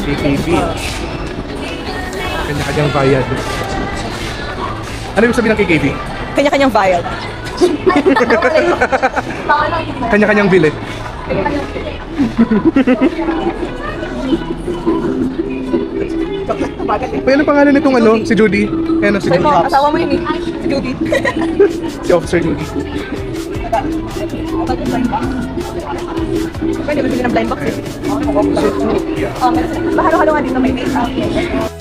KKB. Kanya-kanyang bayad. Ano yung sabihin ng KKB? Kanya-kanyang bayad. Kanya-kanyang bilit. May ano pangalan nitong ano? Si Judy? Ano si Ay Judy? mo, asawa mo yun eh. Si Judy. Si Officer Judy. Pwede ba bili ng blind box eh? Oo, mahalo-halo nga dito may make-up.